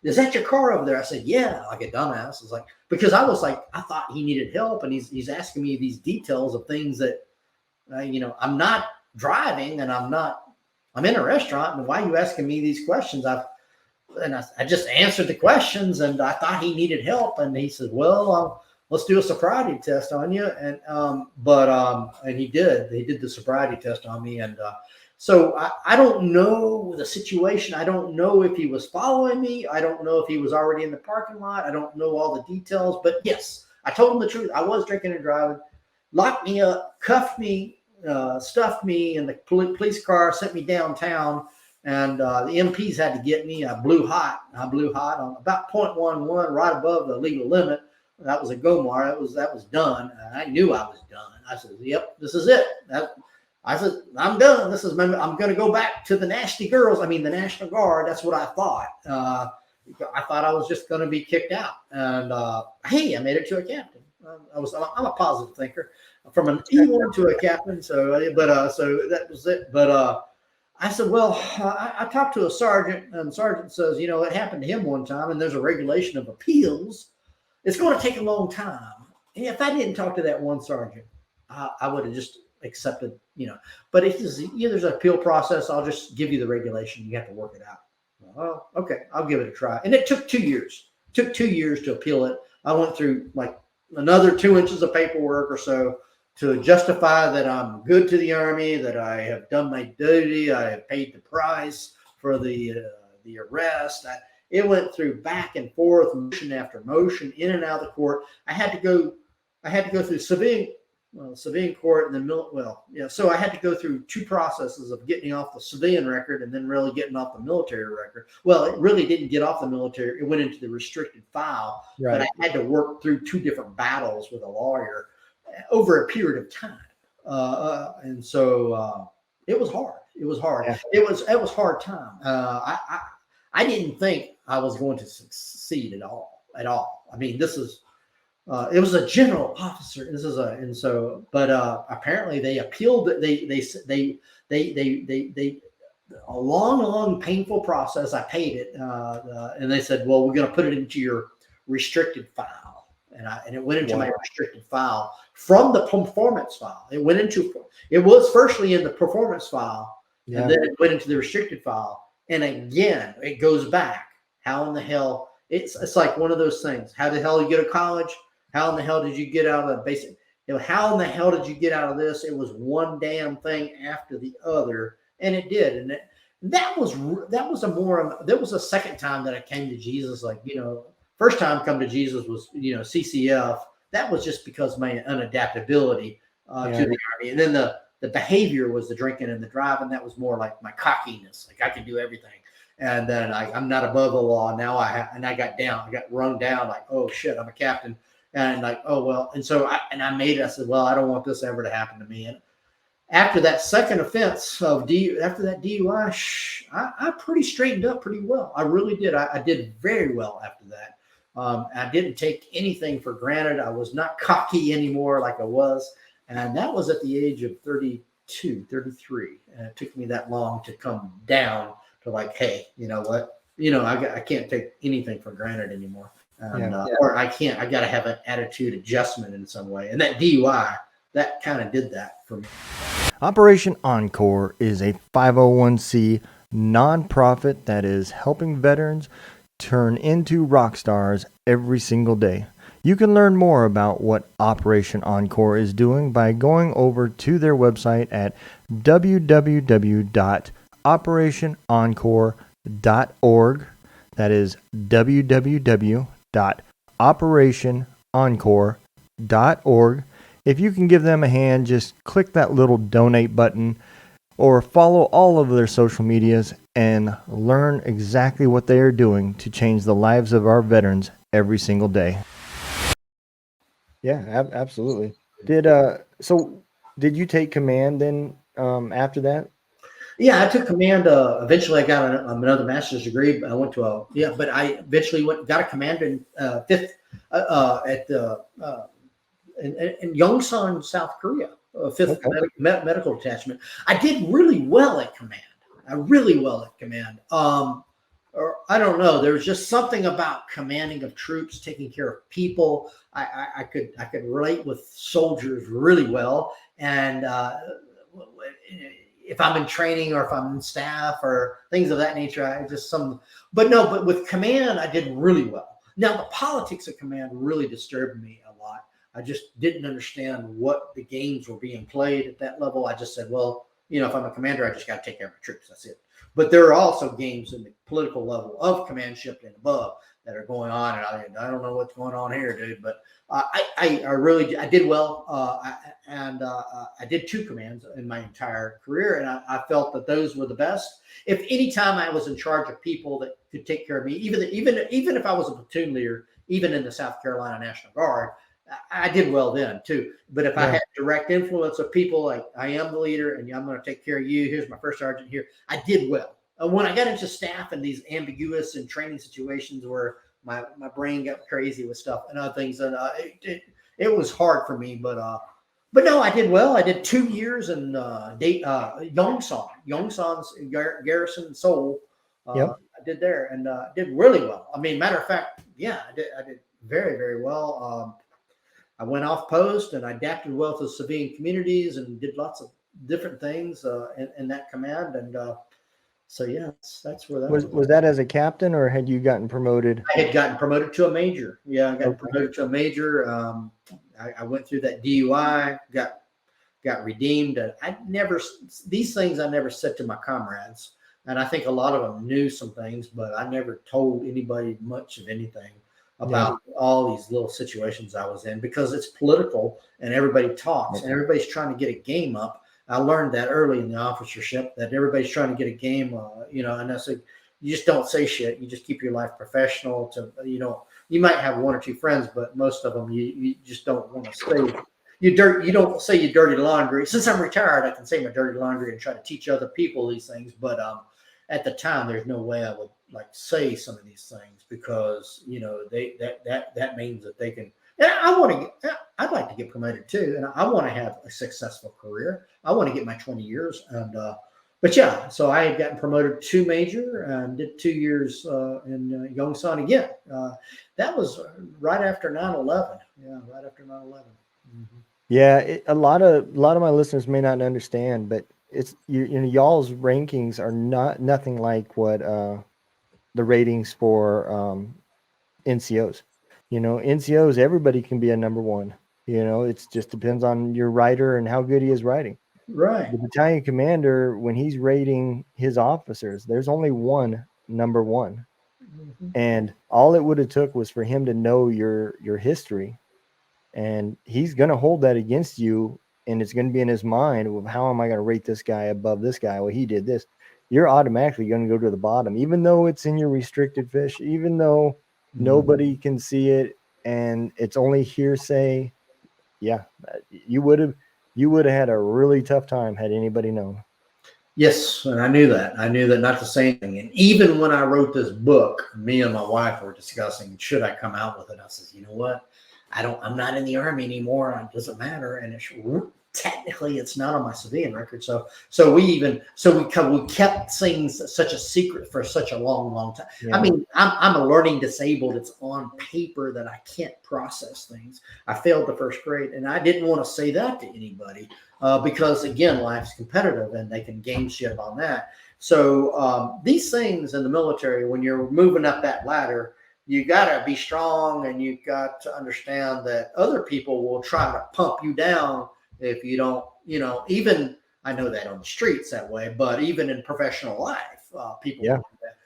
Speaker 2: Is that your car over there?" I said, "Yeah," like a dumbass. It's like, because I thought he needed help, and he's asking me these details of things that, I'm not driving, and I'm in a restaurant, and why are you asking me these questions? I just answered the questions, and I thought he needed help, and he said, "Well, let's do a sobriety test on you," and and he did the sobriety test on me, and so I don't know the situation. I don't know if he was following me. I don't know if he was already in the parking lot. I don't know all the details. But yes, I told him the truth. I was drinking and driving. Locked me up, cuffed me, stuffed me in the police car, sent me downtown. And the MPs had to get me. I blew hot on about 0.11, right above the legal limit. That was a GOMAR. That was done. I knew I was done. I said, "Yep, this is it." I said, "I'm done. I'm going to go back to the nasty girls. I mean, the National Guard." That's what I thought. I thought I was just going to be kicked out. And hey, I made it to a captain. I'm a positive thinker, from an E1 to a captain. So that was it. But I said, "Well, I talked to a sergeant, and the sergeant says, it happened to him one time, and there's a regulation of appeals. It's going to take a long time." And if I didn't talk to that one sergeant, I would have just accepted, but if there's an appeal process, I'll just give you the regulation. You have to work it out. Well, okay, I'll give it a try. And it took 2 years. Took 2 years to appeal it. I went through like another 2 inches of paperwork or so to justify that I'm good to the Army, that I have done my duty, I have paid the price for the arrest. It went through back and forth, motion after motion, in and out of the court. I had to go through civilian court, and then so I had to go through 2 processes of getting off the civilian record and then really getting off the military record. Well, it really didn't get off the military. It went into the restricted file, right. But I had to work through 2 different battles with a lawyer over a period of time. And so it was hard. It was hard. Yeah. It was hard time. I didn't think I was going to succeed at all. I mean, this is, it was a general officer. But apparently they appealed it. They a long, painful process. I paid it, and they said, "Well, we're going to put it into your restricted file," and it went into my restricted file from the performance file. It was firstly in the performance file, and then it went into the restricted file, and again it goes back. How in the hell? It's like one of those things. How the hell you get to college? How in the hell did you get out of the basic? How in the hell did you get out of this? It was one damn thing after the other, and it did. That was a second time that I came to Jesus. Like, first time come to Jesus was, CCF. That was just because of my unadaptability to the Army. And then the behavior was the drinking and the driving. That was more like my cockiness. Like I can do everything. And then I'm not above the law. Now I got run down like, oh shit, I'm a captain. And like, oh, well. And so I said, well, I don't want this ever to happen to me. And after that second offense after that DUI, I pretty straightened up pretty well. I really did. I did very well after that. I didn't take anything for granted. I was not cocky anymore like I was. And that was at the age of 32, 33. And it took me that long to come down to like, hey, you know what? I can't take anything for granted anymore. Or I got to have an attitude adjustment in some way. And that DUI, that kind of did that for me.
Speaker 1: Operation Encore is a 501c nonprofit that is helping veterans turn into rock stars every single day. You can learn more about what Operation Encore is doing by going over to their website at www.operationencore.org. That is www.operationencore.org. If you can give them a hand, just click that little donate button or follow all of their social medias and learn exactly what they are doing to change the lives of our veterans every single day. Yeah, absolutely. Did you take command then after that?
Speaker 2: Yeah, I took command. Eventually, I got another master's degree. I went to but I eventually got a command in fifth at the in Yongsan, South Korea, fifth medical detachment. I did really well at command. Or I don't know. There was just something about commanding of troops, taking care of people. I could relate with soldiers really well, and if I'm in training or if I'm in staff or things of that nature, but with command, I did really well. Now the politics of command really disturbed me a lot. I just didn't understand what the games were being played at that level. I just said, well, if I'm a commander, I just got to take care of my troops. That's it. But there are also games in the political level of commandship and above that are going on, and I don't know what's going on here, dude. But I did well, I did 2 commands in my entire career, and I felt that those were the best. If any time I was in charge of people that could take care of me, even if I was a platoon leader, even in the South Carolina National Guard, I did well then too. But if I had direct influence of people, like I am the leader and I'm going to take care of you, here's my first sergeant here, I did well. When I got into staff and these ambiguous and training situations where my brain got crazy with stuff and other things, and it was hard for me. But no, I did well. I did 2 years in Yongsan's garrison, Seoul. I did there and did really well. I mean, matter of fact, yeah, I did very, very well. I went off post and I adapted well to civilian communities and did lots of different things in that command. And so, yeah, that's where that was.
Speaker 1: Was that as a captain or had you gotten promoted?
Speaker 2: I had gotten promoted to a major. Yeah, I got promoted to a major. I went through that DUI, got redeemed. These things I never said to my comrades. And I think a lot of them knew some things, but I never told anybody much of anything about all these little situations I was in, because it's political and everybody talks and everybody's trying to get a game up. I learned that early in the officership, that everybody's trying to get a game, and I said, you just don't say shit. You just keep your life professional. You might have 1 or 2 friends, but most of them, you just don't want to say you don't say your dirty laundry. Since I'm retired, I can say my dirty laundry and try to teach other people these things. But at the time, there's no way I would say some of these things, because that means that they can. And I'd like to get promoted too, and I want to have a successful career. I want to get my 20 years, and but yeah, so I had gotten promoted to major and did 2 years in Yongsan again. That was right after 9/11. Yeah, right after 9/11. Mm-hmm.
Speaker 1: Yeah, a lot of my listeners may not understand, but it's y'all's rankings are nothing like what the ratings for NCOs. NCOs, everybody can be a number 1. It just depends on your writer and how good he is writing.
Speaker 2: Right.
Speaker 1: The battalion commander, when he's rating his officers, there's only one number one.
Speaker 2: Mhm.
Speaker 1: And all it would have took was for him to know your history. And he's going to hold that against you. And it's going to be in his mind, well, how am I going to rate this guy above this guy? Well, he did this. You're automatically going to go to the bottom, even though it's in your restricted fish, even though nobody can see it and it's only hearsay. Yeah, you would have had a really tough time had anybody known.
Speaker 2: Yes, and I knew that. I knew that not to say anything. And even when I wrote this book, me and my wife were discussing should I come out with it. I said, you know what? I'm not in the army anymore. It doesn't matter. And technically it's not on my civilian record. So we kept things such a secret for such a long time.
Speaker 1: Yeah.
Speaker 2: I mean, I'm a learning disabled. It's on paper that I can't process things. I failed the first grade, and I didn't want to say that to anybody. Because again, life's competitive and they can game shit on that. So these things in the military, when you're moving up that ladder, you got to be strong, and you got to understand that other people will try to pump you down if you don't, even I know that on the streets that way, but even in professional life, people
Speaker 1: Yeah.
Speaker 2: will do that.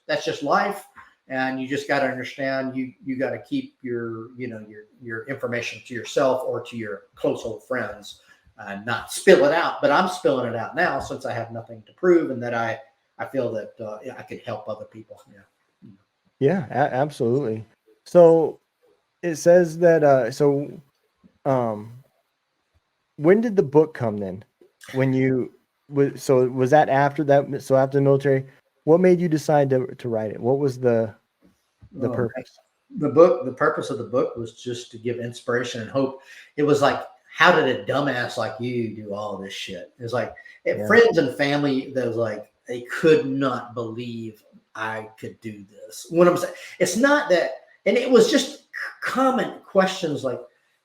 Speaker 2: That's just life. And you just got to understand you got to keep your information to yourself or to your close old friends, and not spill it out. But I'm spilling it out now since I have nothing to prove, and that I feel that I could help other people. Yeah.
Speaker 1: Yeah, absolutely. So it says that um when did the book come then? When you was that after that, so after the military, what made you decide to write it? What was the
Speaker 2: Oh,
Speaker 1: purpose?
Speaker 2: the purpose of the book was just to give inspiration and hope. It was like, how did a dumbass like you do all this shit? It was like
Speaker 1: Yeah.
Speaker 2: friends and family that was like, they could not believe I could do this. What I'm saying, it's not that, and it was just common questions like,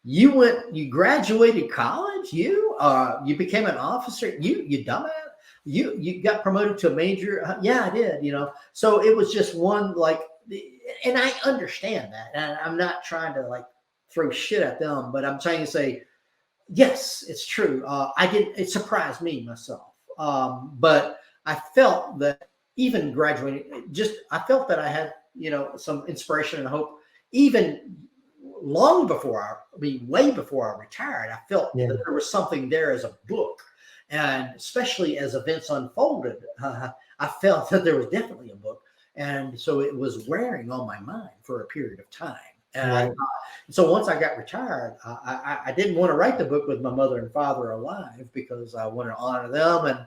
Speaker 2: you graduated college, you became an officer, you dumbass, you got promoted to a major. Yeah, I did. So it was just one, like, and I understand that, and I'm not trying to like throw shit at them, but I'm trying to say, yes, it's true. It surprised me myself. But I felt that even graduating, I felt that I had, some inspiration and hope, even long before way before I retired. I felt
Speaker 1: Yeah.
Speaker 2: that there was something there as a book. And especially as events unfolded, I felt that there was definitely a book. And so it was wearing on my mind for a period of time. And
Speaker 1: Right.
Speaker 2: so once I got retired, I didn't want to write the book with my mother and father alive, because I want to honor them. And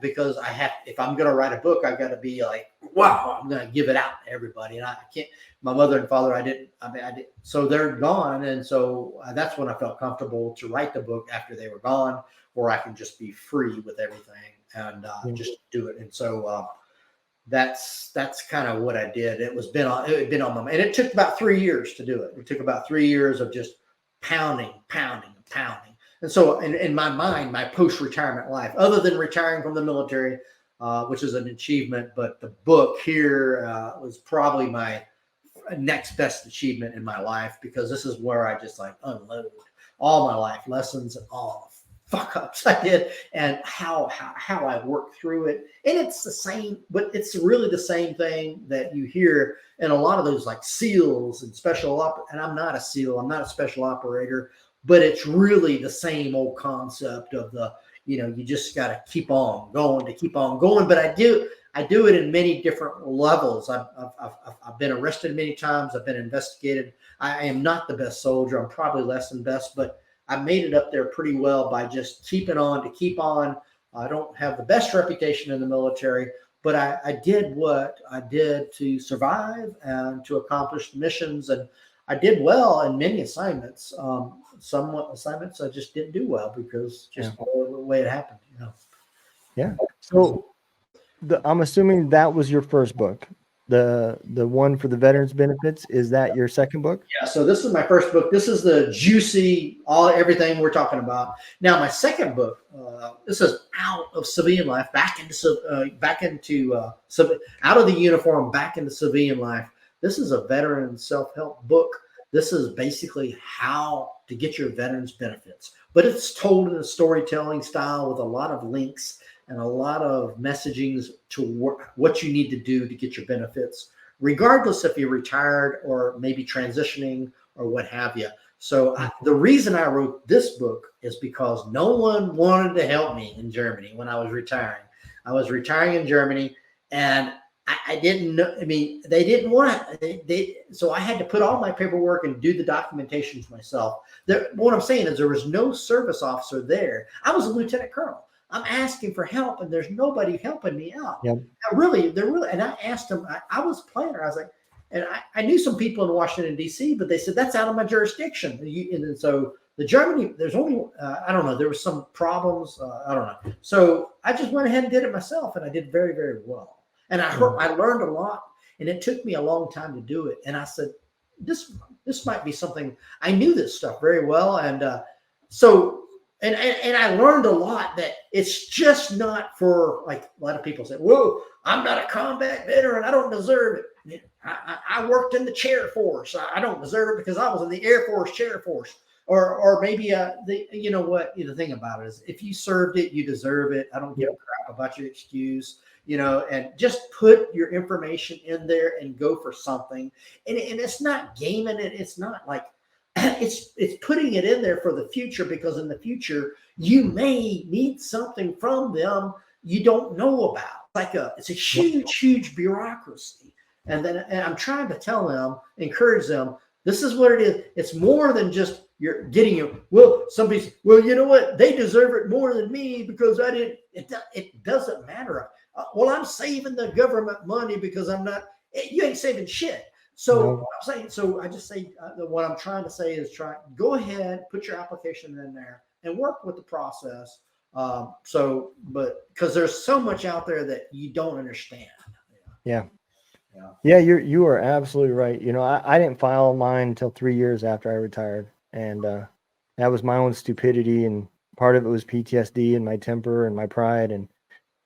Speaker 2: because if I'm going to write a book, I got to be like, wow, I'm going to give it out to everybody. And I can't. My mother and father, I didn't. So they're gone, and so that's when I felt comfortable to write the book after they were gone, where I can just be free with everything and just do it. And so that's kind of what I did. It had been on my mind, and it took about 3 years to do it. It took about 3 years of just pounding. And so in my mind, my post-retirement life, other than retiring from the military, which is an achievement, but the book here was probably my next best achievement in my life, because this is where I just like unload all my life lessons and all the fuck ups I did, and how I worked through it. And it's the same, but it's really the same thing that you hear in a lot of those like SEALs and and I'm not a SEAL, I'm not a special operator, but it's really the same old concept of you just got to keep on going. But I do it in many different levels. I've been arrested many times. I've been investigated. I am not the best soldier. I'm probably less than best, but I made it up there pretty well by just keeping on to keep on. I don't have the best reputation in the military, but I did what I did to survive and to accomplish missions. And I did well in many assignments. Some assignments I just didn't do well because just the way it happened.
Speaker 1: Yeah. So I'm assuming that was your first book. The one for the veterans benefits, is that your second book?
Speaker 2: Yeah, so this is my first book. This is the juicy, everything we're talking about. Now, my second book, this is out of civilian life, out of the uniform, back into civilian life. This is a veteran self-help book. This is basically how to get your veterans benefits. but it's told in a storytelling style with a lot of links and a lot of messagings to what you need to do to get your benefits, regardless if you're retired or maybe transitioning or what have you. So the reason I wrote this book is because no one wanted to help me in Germany when I was retiring. I was retiring in Germany, and I didn't know. I mean, they didn't want they so I had to put all my paperwork and do the documentations myself. What I'm saying is there was no service officer there. I was a lieutenant colonel. I'm asking for help, and there's nobody helping me out.
Speaker 1: Yep.
Speaker 2: They're really, and I asked them. I was planner. I was like, and I knew some people in Washington D.C., but they said that's out of my jurisdiction. And so the Germany, there's only I don't know. There was some problems. I don't know. So I just went ahead and did it myself, and I did very, very well. And I learned a lot, and it took me a long time to do it. And I said, this might be something. I knew this stuff very well, and so. And I learned a lot that it's just not for, like a lot of people say, whoa, I'm not a combat veteran. I don't deserve it. I worked in the chair force. I don't deserve it because I was in the Air Force chair force. Or maybe you know what, the thing about it is if you served it, you deserve it. I don't give a crap about your excuse, and just put your information in there and go for something. And it's not gaming it. It's not like, it's putting it in there for the future, because in the future you may need something from them you don't know about. It's a huge bureaucracy, and I'm trying to tell them, encourage them, this is what it is. It's more than just you're getting your, somebody's, you know what, they deserve it more than me because I didn't. It doesn't matter. I'm saving the government money because I'm not. You ain't saving shit. So I'm saying, I just say what I'm trying to say is go ahead, put your application in there and work with the process. But because there's so much out there that you don't understand.
Speaker 1: Yeah. You are absolutely right. I didn't file mine until 3 years after I retired, and that was my own stupidity, and part of it was PTSD and my temper and my pride and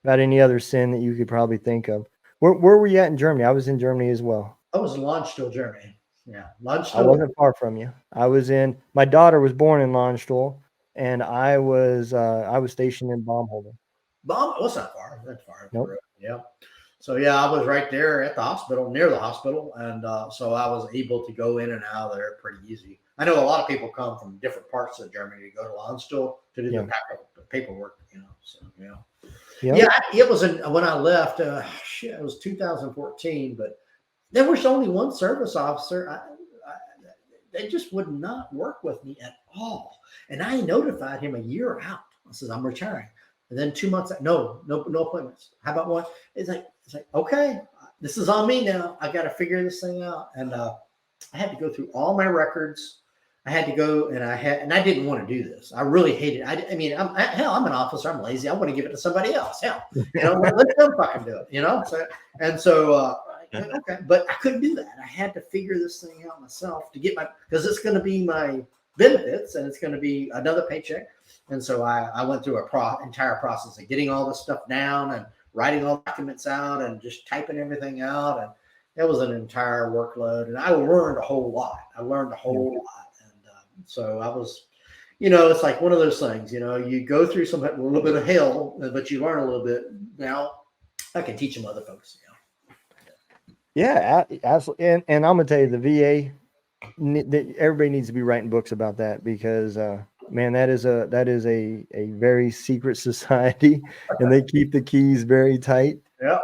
Speaker 1: about any other sin that you could probably think of. Where were you at in Germany? I was in Germany as well.
Speaker 2: I was in Landstuhl, Germany. Yeah, Landstuhl.
Speaker 1: I wasn't far from you. My daughter was born in Landstuhl, and I was stationed in Baumholder.
Speaker 2: That's not far. That's far.
Speaker 1: Nope.
Speaker 2: Yeah. So I was right there at the hospital, near the hospital, and so I was able to go in and out of there pretty easy. I know a lot of people come from different parts of Germany to go to Landstuhl to do the paperwork. So it was when I left. It was 2014, but there was only one service officer. They just would not work with me at all. And I notified him a year out. I said, I'm retiring. And then 2 months, no appointments. How about one? It's like, okay, this is on me now. I got to figure this thing out. And I had to go through all my records. I had to go, and I didn't want to do this. I really hated it. I mean, I'm an officer. I'm lazy. I want to give it to somebody else. Hell, let them fucking do it. So, okay, but I couldn't do that. I had to figure this thing out myself to get because it's going to be my benefits and it's going to be another paycheck. And so I went through entire process of getting all this stuff down and writing all the documents out and just typing everything out. And it was an entire workload, and I learned a whole lot. And so I was, it's like one of those things, you go through a little bit of hell, but you learn a little bit. Now I can teach them other folks.
Speaker 1: Yeah, absolutely. And I'm gonna tell you, the VA, everybody needs to be writing books about that, because man, that is a very secret society, and they keep the keys very tight.
Speaker 2: Yeah.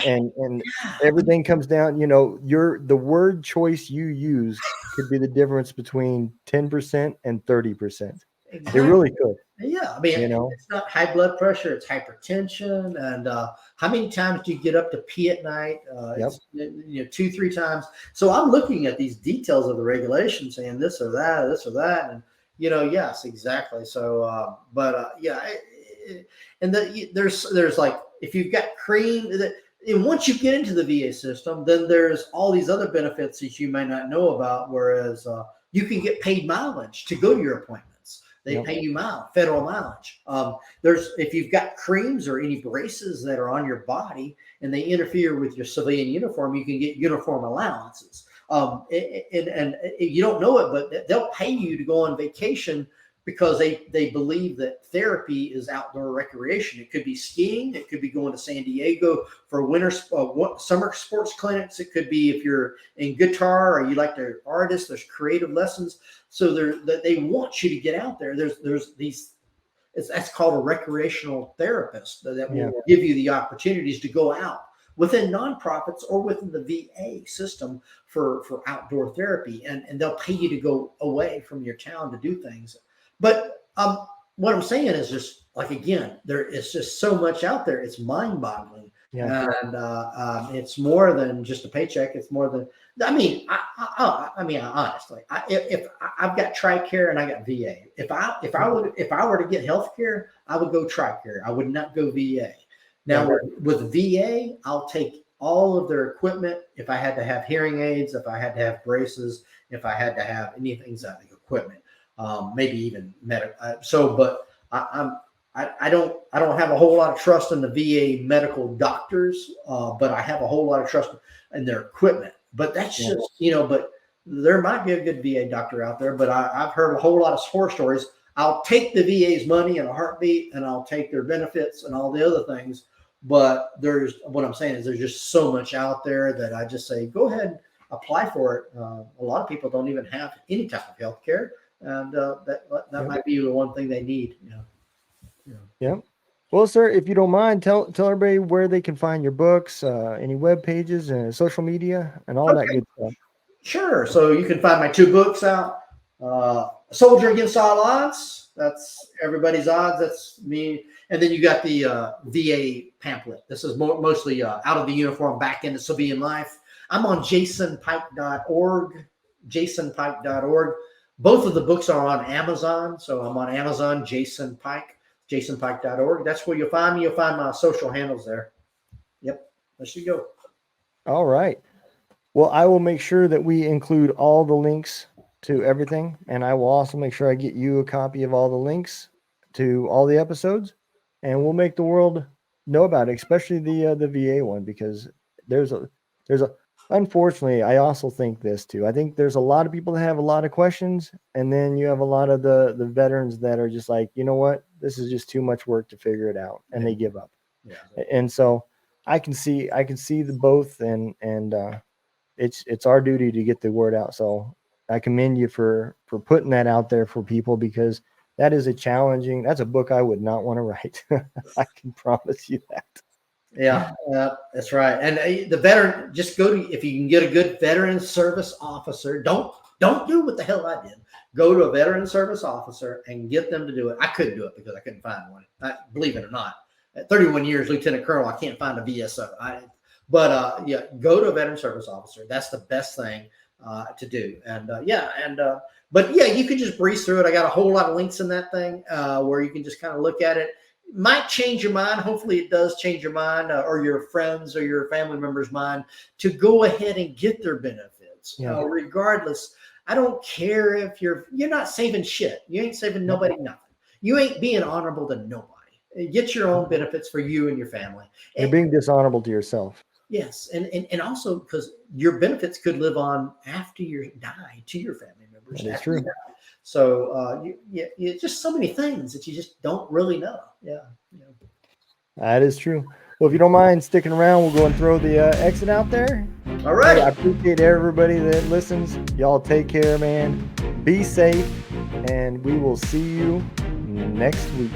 Speaker 1: And everything comes down. The word choice you use could be the difference between 10% and 30%.
Speaker 2: Exactly.
Speaker 1: It really could.
Speaker 2: Yeah, I mean, it's not high blood pressure; it's hypertension. And how many times do you get up to pee at night? It's 2-3 times. So I'm looking at these details of the regulation, saying this or that, and yes, exactly. So, there's like, if you've got cream, and once you get into the VA system, then there's all these other benefits that you may not know about. Whereas you can get paid mileage to go to your appointments. They pay you federal mileage. If you've got creams or any braces that are on your body and they interfere with your civilian uniform, you can get uniform allowances. And you don't know it, but they'll pay you to go on vacation because they believe that therapy is outdoor recreation. It could be skiing. It could be going to San Diego for summer sports clinics. It could be if you're in guitar or you like to artist. There's creative lessons. So they want you to get out there. There's these. That's called a recreational therapist that will give you the opportunities to go out within nonprofits or within the VA system for outdoor therapy, and they'll pay you to go away from your town to do things. But what I'm saying is just like, again, there is just so much out there. It's mind-boggling. Yeah. And it's more than just a paycheck. It's more than, I mean, honestly, if I've got TRICARE and I got VA, if I were to get healthcare, I would go TRICARE. I would not go VA. Now with VA, I'll take all of their equipment. If I had to have hearing aids, if I had to have braces, if I had to have anything like equipment, maybe even medical. But I don't have a whole lot of trust in the VA medical doctors, but I have a whole lot of trust in their equipment. But that's just, but there might be a good VA doctor out there, but I've heard a whole lot of horror stories. I'll take the VA's money in a heartbeat, and I'll take their benefits and all the other things. But what I'm saying is there's just so much out there that I just say, go ahead and apply for it. A lot of people don't even have any type of health care. And that might be the one thing they need.
Speaker 1: Yeah. Well, sir, if you don't mind, tell everybody where they can find your books, any web pages, and social media, and all that good stuff.
Speaker 2: Sure. So you can find my 2 books out. Soldier Against All Odds. That's everybody's odds. That's me. And then you got the VA pamphlet. This is mostly out of the uniform, back into civilian life. I'm on jasonpike.org. jasonpike.org. Both of the books are on Amazon. So I'm on Amazon, Jason Pike, jasonpike.org. That's where you'll find me. You'll find my social handles there. Yep. There you go.
Speaker 1: All right. Well, I will make sure that we include all the links to everything. And I will also make sure I get you a copy of all the links to all the episodes. And we'll make the world know about it, especially the VA one, because there's a unfortunately, I also think this too. I think there's a lot of people that have a lot of questions, and then you have a lot of the veterans that are just like, you know what, this is just too much work to figure it out, and they give up. Yeah. And so I can see the both, and it's our duty to get the word out. So I commend you for putting that out there for people, because that's a book I would not want to write. I can promise you that.
Speaker 2: Yeah, that's right. And the veteran, just if you can get a good veteran service officer, don't do what the hell I did. Go to a veteran service officer and get them to do it. I couldn't do it because I couldn't find one. Believe it or not, at 31 years, Lieutenant Colonel, I can't find a VSO. Go to a veteran service officer. That's the best thing to do. But you can just breeze through it. I got a whole lot of links in that thing where you can just kind of look at it. Might change your mind. Hopefully it does change your mind or your friends or your family members' mind to go ahead and get their benefits. Regardless, I don't care if you're not saving shit. You ain't saving nobody nothing. You ain't being honorable to nobody. Get your own benefits for you and your family.
Speaker 1: You're being dishonorable to yourself.
Speaker 2: Yes. And also because your benefits could live on after you die to your family members.
Speaker 1: That's true.
Speaker 2: So you just so many things that you just don't really know. Yeah.
Speaker 1: That is true. Well, if you don't mind sticking around, we'll go and throw the exit out there.
Speaker 2: All right.
Speaker 1: I appreciate everybody that listens. Y'all take care, man. Be safe, and we will see you next week.